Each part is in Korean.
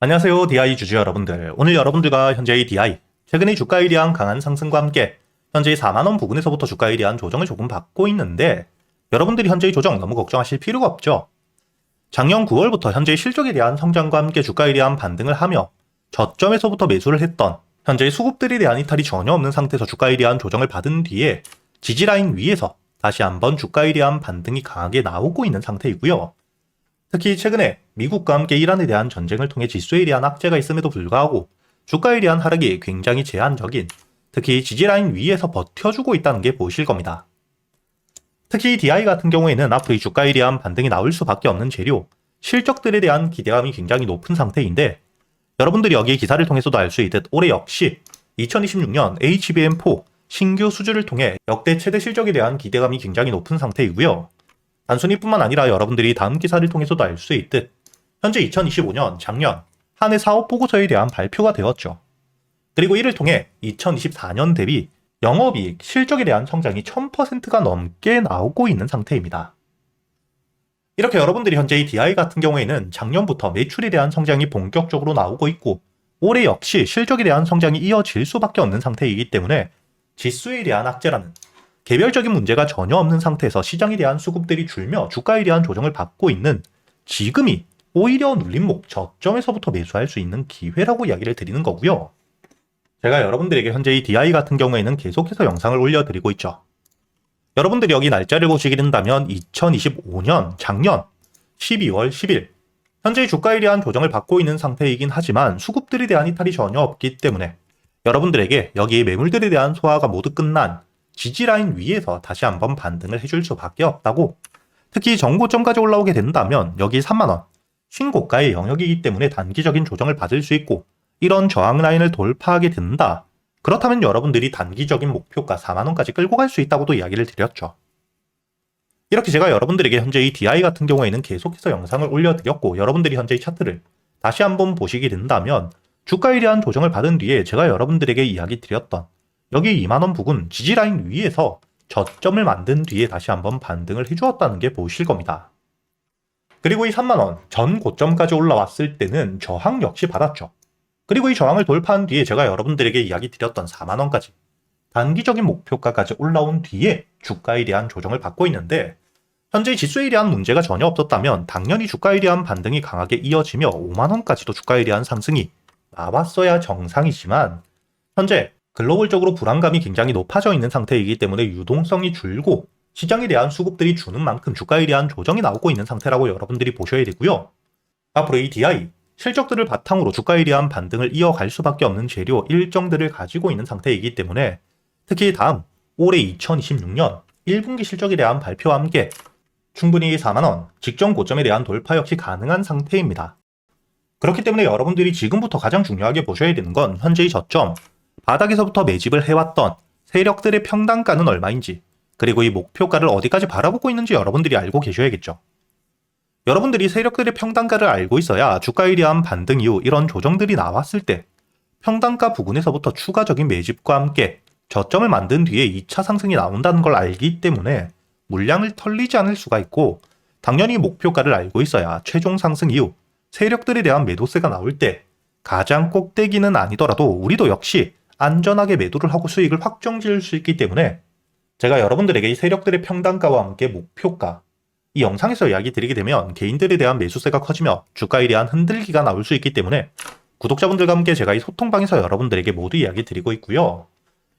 안녕하세요, DI 주주 여러분들. 오늘 여러분들과 현재의 DI, 최근의 주가에 대한 강한 상승과 함께 현재의 4만원 부근에서부터 주가에 대한 조정을 조금 받고 있는데, 여러분들이 현재의 조정 너무 걱정하실 필요가 없죠. 작년 9월부터 현재의 실적에 대한 성장과 함께 주가에 대한 반등을 하며 저점에서부터 매수를 했던 현재의 수급들에 대한 이탈이 전혀 없는 상태에서 주가에 대한 조정을 받은 뒤에 지지라인 위에서 다시 한번 주가에 대한 반등이 강하게 나오고 있는 상태이고요. 특히 최근에 미국과 함께 이란에 대한 전쟁을 통해 지수에 대한 악재가 있음에도 불구하고 주가에 대한 하락이 굉장히 제한적인, 특히 지지라인 위에서 버텨주고 있다는 게 보이실 겁니다. 특히 DI 같은 경우에는 앞으로 이 주가에 대한 반등이 나올 수밖에 없는 재료, 실적들에 대한 기대감이 굉장히 높은 상태인데, 여러분들이 여기 기사를 통해서도 알 수 있듯 올해 역시 2026년 HBM4 신규 수주를 통해 역대 최대 실적에 대한 기대감이 굉장히 높은 상태이고요. 단순히 뿐만 아니라 여러분들이 다음 기사를 통해서도 알 수 있듯 현재 2025년 작년 한 해 사업 보고서에 대한 발표가 되었죠. 그리고 이를 통해 2024년 대비 영업이익, 실적에 대한 성장이 1000%가 넘게 나오고 있는 상태입니다. 이렇게 여러분들이 현재 이 DI 같은 경우에는 작년부터 매출에 대한 성장이 본격적으로 나오고 있고 올해 역시 실적에 대한 성장이 이어질 수밖에 없는 상태이기 때문에 지수에 대한 악재라는 개별적인 문제가 전혀 없는 상태에서 시장에 대한 수급들이 줄며 주가에 대한 조정을 받고 있는 지금이 오히려 눌림목 저점에서부터 매수할 수 있는 기회라고 이야기를 드리는 거고요. 제가 여러분들에게 현재 이 DI 같은 경우에는 계속해서 영상을 올려드리고 있죠. 여러분들이 여기 날짜를 보시게 된다면 2025년 작년 12월 10일 현재 주가에 대한 조정을 받고 있는 상태이긴 하지만 수급들에 대한 이탈이 전혀 없기 때문에 여러분들에게 여기 매물들에 대한 소화가 모두 끝난 지지라인 위에서 다시 한번 반등을 해줄 수밖에 없다고, 특히 정고점까지 올라오게 된다면 여기 3만원 신고가의 영역이기 때문에 단기적인 조정을 받을 수 있고 이런 저항 라인을 돌파하게 된다. 그렇다면 여러분들이 단기적인 목표가 4만원까지 끌고 갈 수 있다고도 이야기를 드렸죠. 이렇게 제가 여러분들에게 현재 이 DI 같은 경우에는 계속해서 영상을 올려드렸고 여러분들이 현재 이 차트를 다시 한번 보시게 된다면 주가에 대한 조정을 받은 뒤에 제가 여러분들에게 이야기 드렸던 여기 2만원 부근 지지라인 위에서 저점을 만든 뒤에 다시 한번 반등을 해주었다는 게 보이실 겁니다. 그리고 이 3만원 전 고점까지 올라왔을 때는 저항 역시 받았죠. 그리고 이 저항을 돌파한 뒤에 제가 여러분들에게 이야기 드렸던 4만원까지 단기적인 목표가까지 올라온 뒤에 주가에 대한 조정을 받고 있는데, 현재 지수에 대한 문제가 전혀 없었다면 당연히 주가에 대한 반등이 강하게 이어지며 5만원까지도 주가에 대한 상승이 나왔어야 정상이지만 현재 글로벌적으로 불안감이 굉장히 높아져 있는 상태이기 때문에 유동성이 줄고 시장에 대한 수급들이 주는 만큼 주가에 대한 조정이 나오고 있는 상태라고 여러분들이 보셔야 되고요. 앞으로 이 DI, 실적들을 바탕으로 주가에 대한 반등을 이어갈 수밖에 없는 재료 일정들을 가지고 있는 상태이기 때문에 특히 다음 올해 2026년 1분기 실적에 대한 발표와 함께 충분히 4만원 직전 고점에 대한 돌파 역시 가능한 상태입니다. 그렇기 때문에 여러분들이 지금부터 가장 중요하게 보셔야 되는 건 현재의 저점, 바닥에서부터 매집을 해왔던 세력들의 평단가는 얼마인지, 그리고 이 목표가를 어디까지 바라보고 있는지 여러분들이 알고 계셔야겠죠. 여러분들이 세력들의 평단가를 알고 있어야 주가에 대한 반등 이후 이런 조정들이 나왔을 때 평단가 부근에서부터 추가적인 매집과 함께 저점을 만든 뒤에 2차 상승이 나온다는 걸 알기 때문에 물량을 털리지 않을 수가 있고, 당연히 목표가를 알고 있어야 최종 상승 이후 세력들에 대한 매도세가 나올 때 가장 꼭대기는 아니더라도 우리도 역시 안전하게 매도를 하고 수익을 확정 지을 수 있기 때문에 제가 여러분들에게 이 세력들의 평단가와 함께 목표가, 이 영상에서 이야기 드리게 되면 개인들에 대한 매수세가 커지며 주가에 대한 흔들기가 나올 수 있기 때문에 구독자분들과 함께 제가 이 소통방에서 여러분들에게 모두 이야기 드리고 있고요.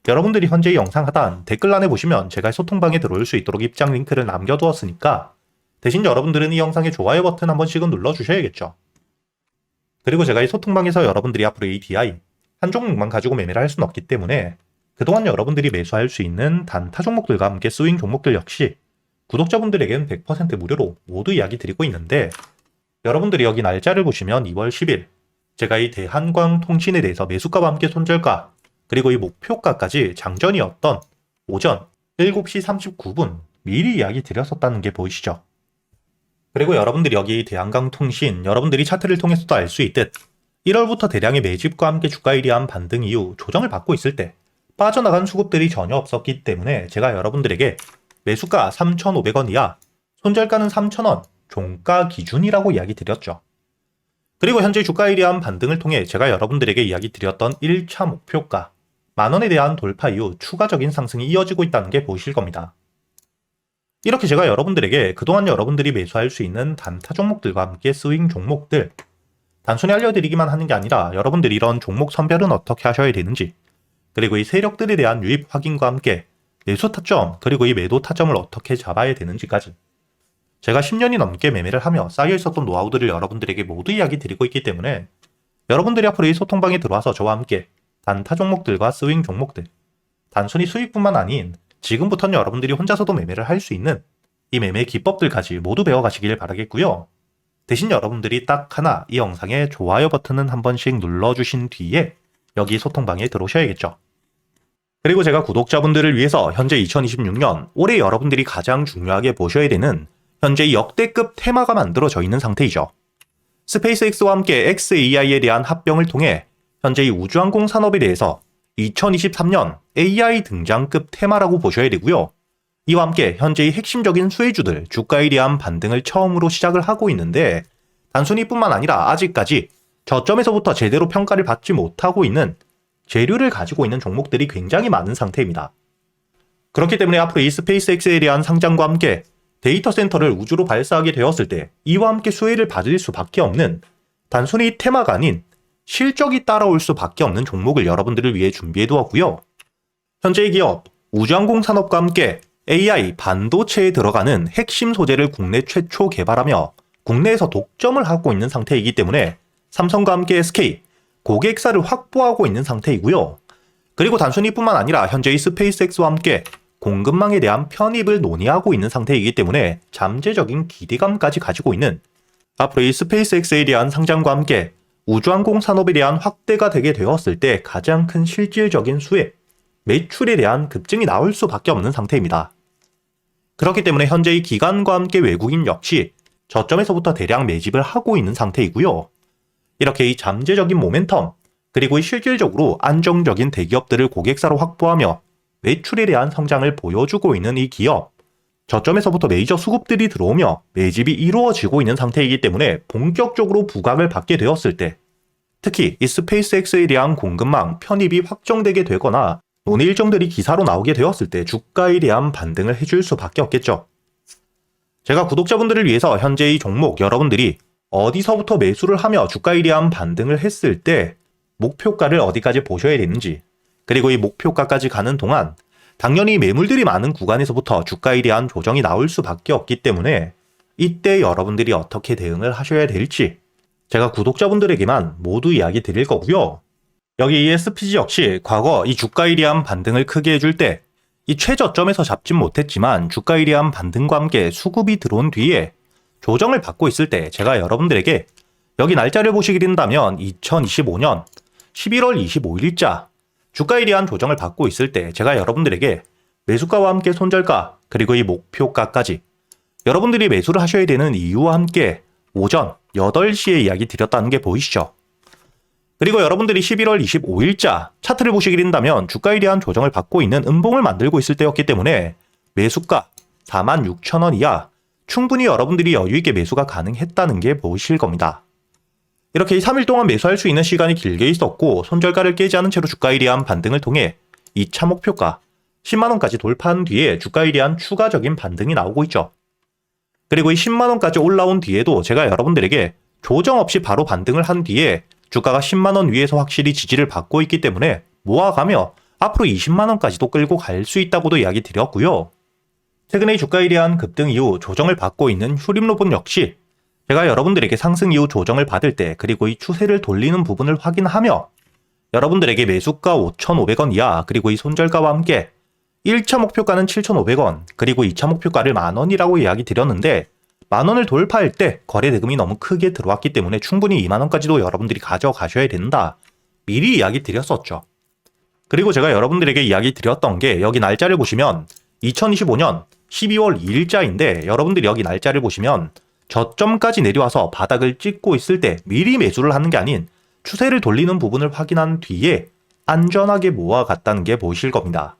여러분들이 현재 이 영상 하단 댓글란에 보시면 제가 소통방에 들어올 수 있도록 입장 링크를 남겨두었으니까 대신 여러분들은 이 영상의 좋아요 버튼 한 번씩은 눌러주셔야겠죠. 그리고 제가 이 소통방에서 여러분들이 앞으로 이 DI 한 종목만 가지고 매매를 할 수는 없기 때문에 그동안 여러분들이 매수할 수 있는 단타 종목들과 함께 스윙 종목들 역시 구독자분들에게는 100% 무료로 모두 이야기 드리고 있는데, 여러분들이 여기 날짜를 보시면 2월 10일 제가 이 대한광통신에 대해서 매수가와 함께 손절가 그리고 이 목표가까지 장전이었던 오전 7시 39분 미리 이야기 드렸었다는 게 보이시죠? 그리고 여러분들이 여기 대한광통신 여러분들이 차트를 통해서도 알 수 있듯 1월부터 대량의 매집과 함께 주가에 대한 반등 이후 조정을 받고 있을 때 빠져나간 수급들이 전혀 없었기 때문에 제가 여러분들에게 매수가 3,500원 이하, 손절가는 3,000원, 종가 기준이라고 이야기 드렸죠. 그리고 현재 주가에 대한 반등을 통해 제가 여러분들에게 이야기 드렸던 1차 목표가 만원에 대한 돌파 이후 추가적인 상승이 이어지고 있다는 게 보이실 겁니다. 이렇게 제가 여러분들에게 그동안 여러분들이 매수할 수 있는 단타 종목들과 함께 스윙 종목들 단순히 알려드리기만 하는 게 아니라 여러분들이 이런 종목 선별은 어떻게 하셔야 되는지, 그리고 이 세력들에 대한 유입 확인과 함께 매수 타점 그리고 이 매도 타점을 어떻게 잡아야 되는지까지 제가 10년이 넘게 매매를 하며 쌓여 있었던 노하우들을 여러분들에게 모두 이야기 드리고 있기 때문에 여러분들이 앞으로 이 소통방에 들어와서 저와 함께 단타 종목들과 스윙 종목들 단순히 수익뿐만 아닌 지금부터는 여러분들이 혼자서도 매매를 할 수 있는 이 매매 기법들까지 모두 배워가시길 바라겠고요. 대신 여러분들이 딱 하나 이 영상에 좋아요 버튼은 한 번씩 눌러주신 뒤에 여기 소통방에 들어오셔야겠죠. 그리고 제가 구독자분들을 위해서 현재 2026년 올해 여러분들이 가장 중요하게 보셔야 되는 현재 역대급 테마가 만들어져 있는 상태이죠. 스페이스X와 함께 xAI에 대한 합병을 통해 현재 이 우주항공 산업에 대해서 2023년 AI 등장급 테마라고 보셔야 되고요. 이와 함께 현재의 핵심적인 수혜주들 주가에 대한 반등을 처음으로 시작을 하고 있는데 단순히 뿐만 아니라 아직까지 저점에서부터 제대로 평가를 받지 못하고 있는 재료를 가지고 있는 종목들이 굉장히 많은 상태입니다. 그렇기 때문에 앞으로 이 스페이스X에 대한 상장과 함께 데이터 센터를 우주로 발사하게 되었을 때 이와 함께 수혜를 받을 수밖에 없는 단순히 테마가 아닌 실적이 따라올 수밖에 없는 종목을 여러분들을 위해 준비해 두었고요. 현재의 기업 우주항공 산업과 함께 AI 반도체에 들어가는 핵심 소재를 국내 최초 개발하며 국내에서 독점을 하고 있는 상태이기 때문에 삼성과 함께 SK 고객사를 확보하고 있는 상태이고요. 그리고 단순히 뿐만 아니라 현재의 스페이스X와 함께 공급망에 대한 편입을 논의하고 있는 상태이기 때문에 잠재적인 기대감까지 가지고 있는 앞으로 이 스페이스X에 대한 상장과 함께 우주항공 산업에 대한 확대가 되게 되었을 때 가장 큰 실질적인 수혜, 매출에 대한 급증이 나올 수밖에 없는 상태입니다. 그렇기 때문에 현재의 기관과 함께 외국인 역시 저점에서부터 대량 매집을 하고 있는 상태이고요. 이렇게 이 잠재적인 모멘텀, 그리고 이 실질적으로 안정적인 대기업들을 고객사로 확보하며 매출에 대한 성장을 보여주고 있는 이 기업, 저점에서부터 메이저 수급들이 들어오며 매집이 이루어지고 있는 상태이기 때문에 본격적으로 부각을 받게 되었을 때 특히 이 스페이스X에 대한 공급망 편입이 확정되게 되거나 논의 일정들이 기사로 나오게 되었을 때 주가에 대한 반등을 해줄 수밖에 없겠죠. 제가 구독자분들을 위해서 현재 이 종목 여러분들이 어디서부터 매수를 하며 주가에 대한 반등을 했을 때 목표가를 어디까지 보셔야 되는지, 그리고 이 목표가까지 가는 동안 당연히 매물들이 많은 구간에서부터 주가에 대한 조정이 나올 수밖에 없기 때문에 이때 여러분들이 어떻게 대응을 하셔야 될지 제가 구독자분들에게만 모두 이야기 드릴 거고요. 여기 ESPG 역시 과거 이 주가에 대한 반등을 크게 해줄 때 이 최저점에서 잡진 못했지만 주가에 대한 반등과 함께 수급이 들어온 뒤에 조정을 받고 있을 때 제가 여러분들에게 여기 날짜를 보시게 된다면 2025년 11월 25일자 주가에 대한 조정을 받고 있을 때 제가 여러분들에게 매수가와 함께 손절가 그리고 이 목표가까지 여러분들이 매수를 하셔야 되는 이유와 함께 오전 8시에 이야기 드렸다는 게 보이시죠? 그리고 여러분들이 11월 25일자 차트를 보시게 된다면 주가에 대한 조정을 받고 있는 음봉을 만들고 있을 때였기 때문에 매수가 46,000원 이하 충분히 여러분들이 여유있게 매수가 가능했다는 게 보이실 겁니다. 이렇게 3일 동안 매수할 수 있는 시간이 길게 있었고 손절가를 깨지 않은 채로 주가에 대한 반등을 통해 2차 목표가 10만원까지 돌파한 뒤에 주가에 대한 추가적인 반등이 나오고 있죠. 그리고 이 10만원까지 올라온 뒤에도 제가 여러분들에게 조정 없이 바로 반등을 한 뒤에 주가가 10만원 위에서 확실히 지지를 받고 있기 때문에 모아가며 앞으로 20만원까지도 끌고 갈 수 있다고도 이야기 드렸고요. 최근에 주가에 대한 급등 이후 조정을 받고 있는 휴림로봇 역시 제가 여러분들에게 상승 이후 조정을 받을 때 그리고 이 추세를 돌리는 부분을 확인하며 여러분들에게 매수가 5,500원 이하 그리고 이 손절가와 함께 1차 목표가는 7,500원 그리고 2차 목표가를 만원이라고 이야기 드렸는데 만원을 돌파할 때 거래 대금이 너무 크게 들어왔기 때문에 충분히 2만원까지도 여러분들이 가져가셔야 된다. 미리 이야기 드렸었죠. 그리고 제가 여러분들에게 이야기 드렸던 게 여기 날짜를 보시면 2025년 12월 2일자인데 여러분들이 여기 날짜를 보시면 저점까지 내려와서 바닥을 찍고 있을 때 미리 매수를 하는 게 아닌 추세를 돌리는 부분을 확인한 뒤에 안전하게 모아갔다는 게 보이실 겁니다.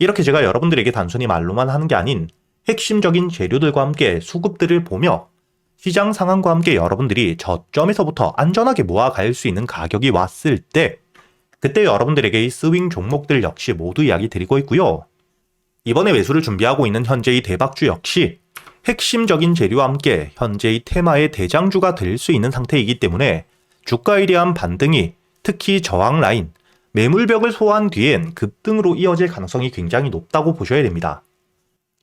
이렇게 제가 여러분들에게 단순히 말로만 하는 게 아닌 핵심적인 재료들과 함께 수급들을 보며 시장 상황과 함께 여러분들이 저점에서부터 안전하게 모아갈 수 있는 가격이 왔을 때 그때 여러분들에게 이 스윙 종목들 역시 모두 이야기 드리고 있고요. 이번에 매수를 준비하고 있는 현재의 대박주 역시 핵심적인 재료와 함께 현재의 테마의 대장주가 될 수 있는 상태이기 때문에 주가에 대한 반등이 특히 저항 라인, 매물벽을 소화한 뒤엔 급등으로 이어질 가능성이 굉장히 높다고 보셔야 됩니다.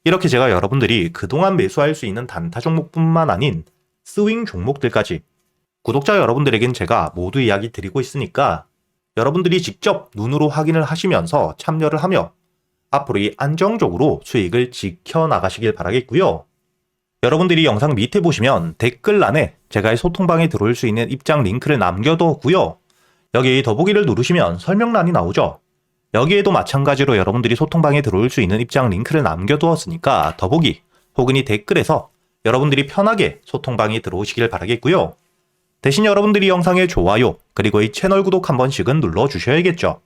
이렇게 제가 여러분들이 그동안 매수할 수 있는 단타 종목뿐만 아닌 스윙 종목들까지 구독자 여러분들에겐 제가 모두 이야기 드리고 있으니까 여러분들이 직접 눈으로 확인을 하시면서 참여를 하며 앞으로 이 안정적으로 수익을 지켜나가시길 바라겠고요. 여러분들이 영상 밑에 보시면 댓글란에 제가 소통방에 들어올 수 있는 입장 링크를 남겨뒀고요. 여기 더보기를 누르시면 설명란이 나오죠. 여기에도 마찬가지로 여러분들이 소통방에 들어올 수 있는 입장 링크를 남겨두었으니까 더보기 혹은 이 댓글에서 여러분들이 편하게 소통방에 들어오시길 바라겠고요. 대신 여러분들이 영상의 좋아요 그리고 이 채널 구독 한 번씩은 눌러주셔야겠죠.